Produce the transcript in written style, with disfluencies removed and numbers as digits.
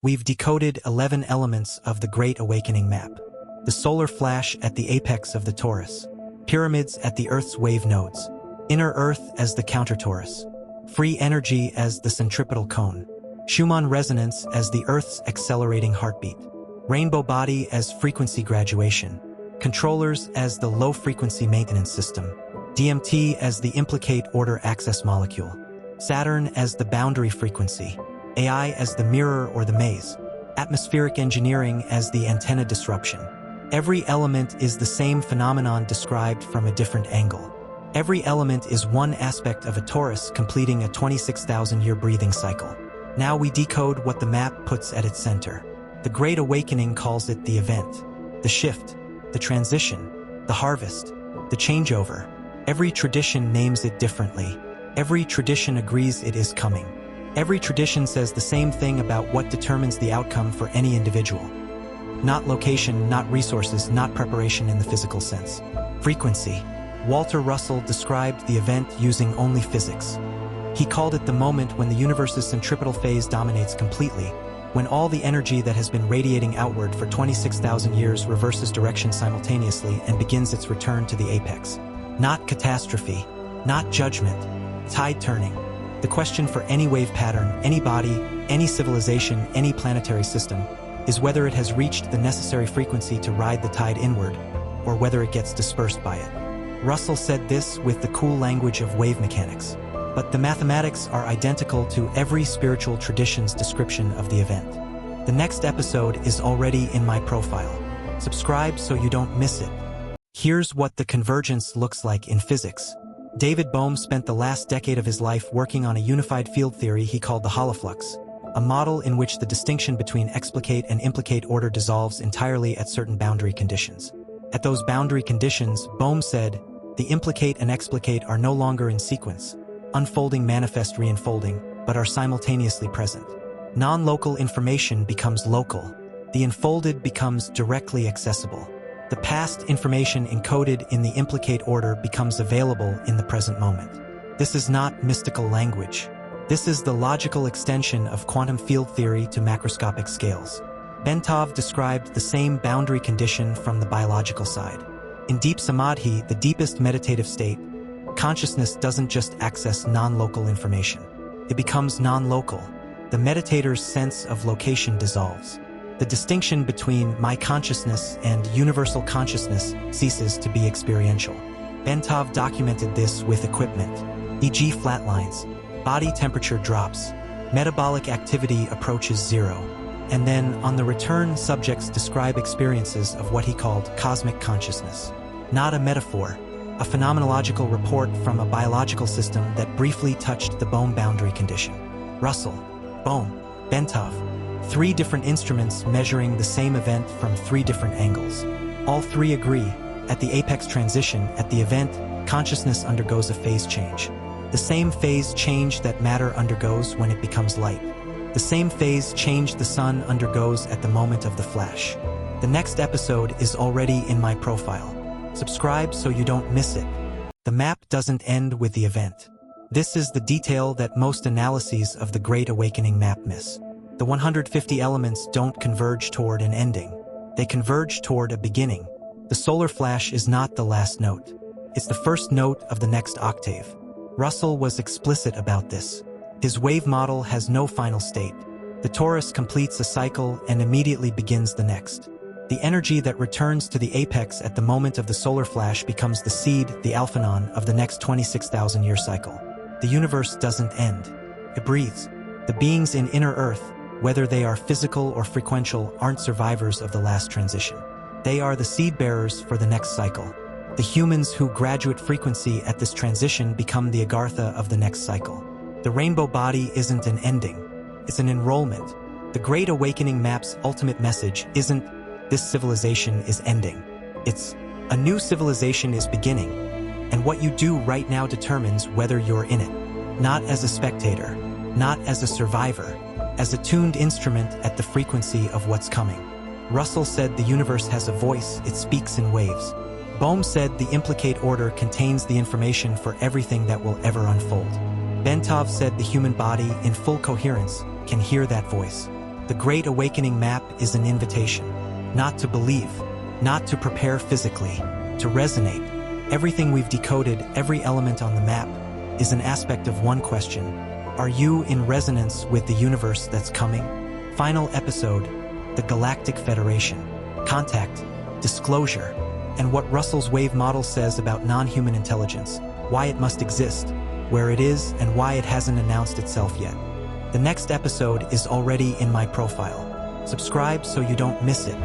We've decoded 11 elements of the Great Awakening map. The solar flash at the apex of the torus. Pyramids at the Earth's wave nodes. Inner Earth as the counter-torus. Free energy as the centripetal cone. Schumann resonance as the Earth's accelerating heartbeat. Rainbow body as frequency graduation. Controllers as the low-frequency maintenance system. DMT as the implicate order access molecule. Saturn as the boundary frequency. AI as the mirror or the maze. Atmospheric engineering as the antenna disruption. Every element is the same phenomenon described from a different angle. Every element is one aspect of a torus completing a 26,000-year breathing cycle. Now we decode what the map puts at its center. The Great Awakening calls it the event, the shift, the transition, the harvest, the changeover. Every tradition names it differently. Every tradition agrees it is coming. Every tradition says the same thing about what determines the outcome for any individual. Not location, not resources, not preparation in the physical sense. Frequency. Walter Russell described the event using only physics. He called it the moment when the universe's centripetal phase dominates completely, when all the energy that has been radiating outward for 26,000 years reverses direction simultaneously and begins its return to the apex. Not catastrophe, not judgment, tide turning. The question for any wave pattern, any body, any civilization, any planetary system, is whether it has reached the necessary frequency to ride the tide inward, or whether it gets dispersed by it. Russell said this with the cool language of wave mechanics. But the mathematics are identical to every spiritual tradition's description of the event. The next episode is already in my profile. Subscribe so you don't miss it. Here's what the convergence looks like in physics. David Bohm spent the last decade of his life working on a unified field theory he called the holoflux, a model in which the distinction between explicate and implicate order dissolves entirely at certain boundary conditions. At those boundary conditions, Bohm said, the implicate and explicate are no longer in sequence, unfolding manifest re-unfolding, but are simultaneously present. Non-local information becomes local. The unfolded becomes directly accessible. The past information encoded in the implicate order becomes available in the present moment. This is not mystical language. This is the logical extension of quantum field theory to macroscopic scales. Bentov described the same boundary condition from the biological side. In deep samadhi, the deepest meditative state, consciousness doesn't just access non-local information. It becomes non-local. The meditator's sense of location dissolves. The distinction between my consciousness and universal consciousness ceases to be experiential. Bentov documented this with equipment, e.g. flatlines, body temperature drops, metabolic activity approaches zero, and then, on the return, subjects describe experiences of what he called cosmic consciousness. Not a metaphor, a phenomenological report from a biological system that briefly touched the Bohm boundary condition. Russell, Bohm, Bentov. 3 different instruments measuring the same event from 3 different angles. All 3 agree, at the apex transition, at the event, consciousness undergoes a phase change. The same phase change that matter undergoes when it becomes light. The same phase change the sun undergoes at the moment of the flash. The next episode is already in my profile. Subscribe so you don't miss it. The map doesn't end with the event. This is the detail that most analyses of the Great Awakening map miss. The 150 elements don't converge toward an ending. They converge toward a beginning. The solar flash is not the last note. It's the first note of the next octave. Russell was explicit about this. His wave model has no final state. The torus completes a cycle and immediately begins the next. The energy that returns to the apex at the moment of the solar flash becomes the seed, the alphanon, of the next 26,000-year cycle. The universe doesn't end. It breathes. The beings in inner Earth, whether they are physical or frequential, aren't survivors of the last transition. They are the seed bearers for the next cycle. The humans who graduate frequency at this transition become the Agartha of the next cycle. The rainbow body isn't an ending. It's an enrollment. The Great Awakening map's ultimate message isn't, this civilization is ending. It's, a new civilization is beginning. And what you do right now determines whether you're in it. Not as a spectator, not as a survivor, as a tuned instrument at the frequency of what's coming. Russell said the universe has a voice, it speaks in waves. Bohm said the implicate order contains the information for everything that will ever unfold. Bentov said the human body, in full coherence, can hear that voice. The Great Awakening map is an invitation, not to believe, not to prepare physically, to resonate. Everything we've decoded, every element on the map, is an aspect of one question. Are you in resonance with the universe that's coming? Final episode, the Galactic Federation. Contact, disclosure, and what Russell's wave model says about non-human intelligence, why it must exist, where it is, and why it hasn't announced itself yet. The next episode is already in my profile. Subscribe so you don't miss it.